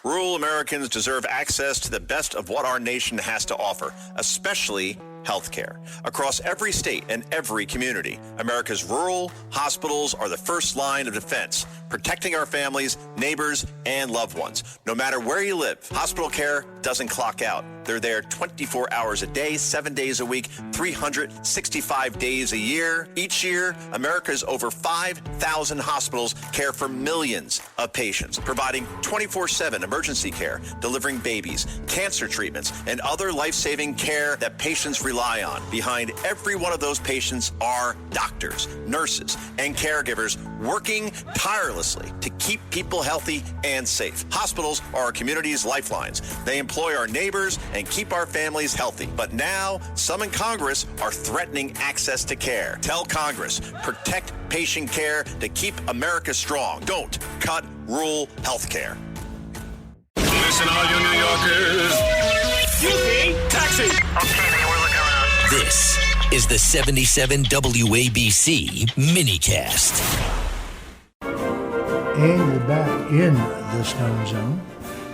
Rural Americans deserve access to the best of what our nation has to offer, especially healthcare. Across every state and every community, America's rural hospitals are the first line of defense, protecting our families, neighbors, and loved ones. No matter where you live, hospital care doesn't clock out. They're there 24 hours a day, 7 days a week, 365 days a year. Each year, America's over 5,000 hospitals care for millions of patients, providing 24/7 emergency care, delivering babies, cancer treatments, and other life-saving care that patients rely on. Behind every one of those patients are doctors, nurses, and caregivers working tirelessly to keep people healthy and safe. Hospitals are our community's lifelines. They employ our neighbors and keep our families healthy. But now, some in Congress are threatening access to care. Tell Congress, protect patient care to keep America strong. Don't cut rural health care. Listen, all you New Yorkers. Excuse me. Taxi. Okay, man, we're looking around. This is the 77 WABC minicast. And you're back in the Stone Zone.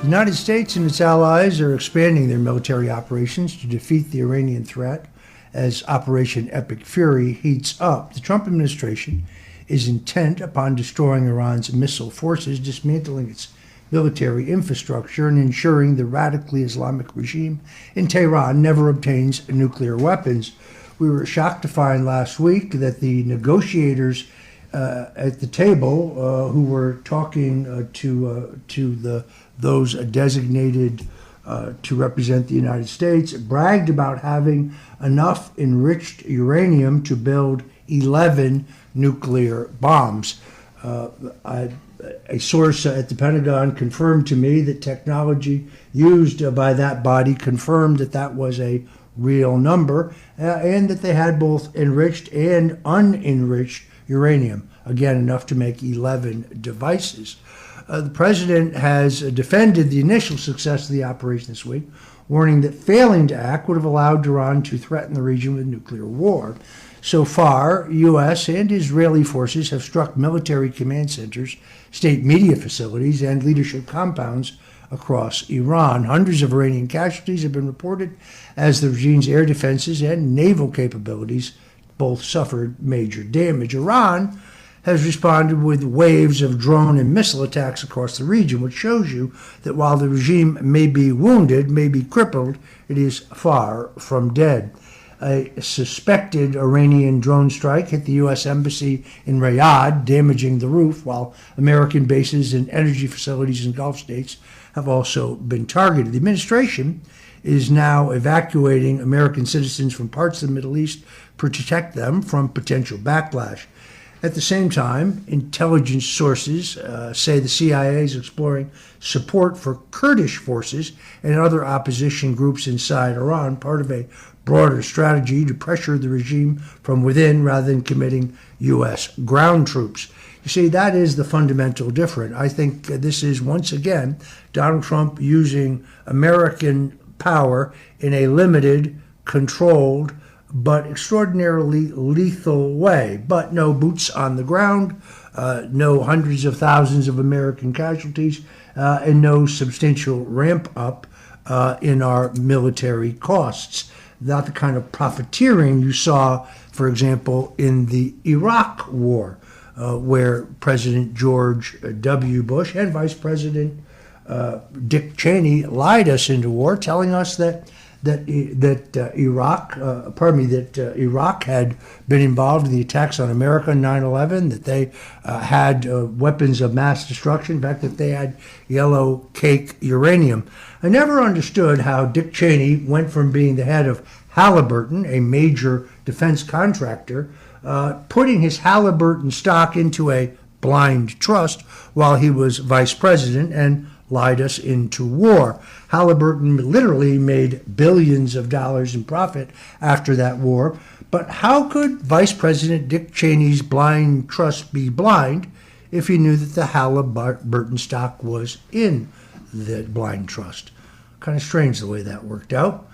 The United States and its allies are expanding their military operations to defeat the Iranian threat as Operation Epic Fury heats up. The Trump administration is intent upon destroying Iran's missile forces, dismantling its military infrastructure, and ensuring the radically Islamic regime in Tehran never obtains nuclear weapons. We were shocked to find last week that the negotiators at the table, who were talking to those designated to represent the United States, bragged about having enough enriched uranium to build 11 nuclear bombs. A source at the Pentagon confirmed to me that technology used by that body confirmed that that was a real number, and that they had both enriched and unenriched uranium, again enough to make 11 devices. The president has defended the initial success of the operation this week, warning that failing to act would have allowed Iran to threaten the region with nuclear war. So far, U.S. and Israeli forces have struck military command centers, state media facilities, and leadership compounds across Iran. Hundreds of Iranian casualties have been reported as the regime's air defenses and naval capabilities both suffered major damage. Iran has responded with waves of drone and missile attacks across the region, which shows you that while the regime may be wounded, may be crippled, it is far from dead. A suspected Iranian drone strike hit the U.S. Embassy in Riyadh, damaging the roof, while American bases and energy facilities in Gulf states have also been targeted. The administration is now evacuating American citizens from parts of the Middle East to protect them from potential backlash. At the same time, intelligence sources say the CIA is exploring support for Kurdish forces and other opposition groups inside Iran, part of a broader strategy to pressure the regime from within rather than committing U.S. ground troops. You see, that is the fundamental difference. I think this is, once again, Donald Trump using American power in a limited, controlled, but extraordinarily lethal way. But no boots on the ground, no hundreds of thousands of American casualties, and no substantial ramp up in our military costs. Not the kind of profiteering you saw, for example, in the Iraq War, where President George W. Bush and Vice President Dick Cheney lied us into war, telling us that Iraq had been involved in the attacks on America in 9/11, that they had weapons of mass destruction, in fact, that they had yellow cake uranium. I never understood how Dick Cheney went from being the head of Halliburton, a major defense contractor, putting his Halliburton stock into a blind trust while he was vice president and lied us into war. Halliburton literally made billions of dollars in profit after that war. But how could Vice President Dick Cheney's blind trust be blind if he knew that the Halliburton stock was in the blind trust? Kind of strange the way that worked out.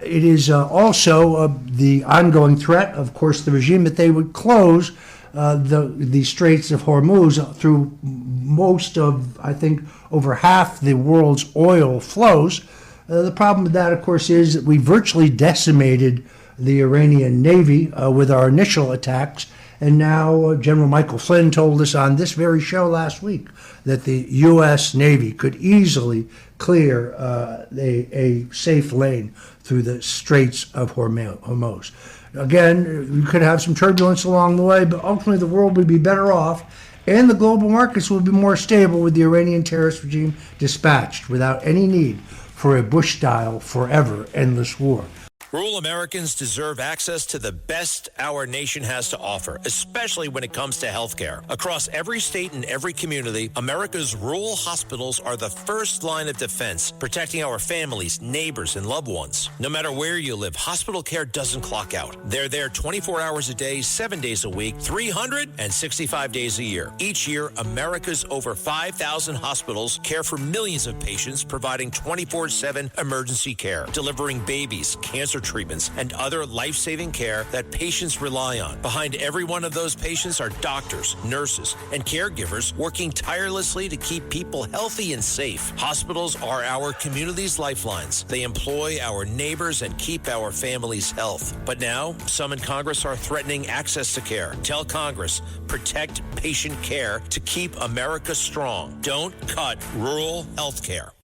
It is also the ongoing threat, of course, the regime, that they would close the Straits of Hormuz through most of, I think, over half the world's oil flows. The problem with that, of course, is that we virtually decimated the Iranian Navy with our initial attacks. And now General Michael Flynn told us on this very show last week that the U.S. Navy could easily clear a safe lane through the Straits of Hormuz. Again, we could have some turbulence along the way, but ultimately the world would be better off, and the global markets would be more stable with the Iranian terrorist regime dispatched without any need for a Bush-style, forever, endless war. Rural Americans deserve access to the best our nation has to offer, especially when it comes to health care. Across every state and every community, America's rural hospitals are the first line of defense, protecting our families, neighbors, and loved ones. No matter where you live, hospital care doesn't clock out. They're there 24 hours a day, 7 days a week, 365 days a year. Each year, America's over 5,000 hospitals care for millions of patients, providing 24/7 emergency care, delivering babies, cancer treatments, and other life-saving care that patients rely on. Behind every one of those patients are doctors, nurses, and caregivers working tirelessly to keep people healthy and safe. Hospitals are our community's lifelines. They employ our neighbors and keep our families' health. But now, some in Congress are threatening access to care. Tell Congress, protect patient care to keep America strong. Don't cut rural health care.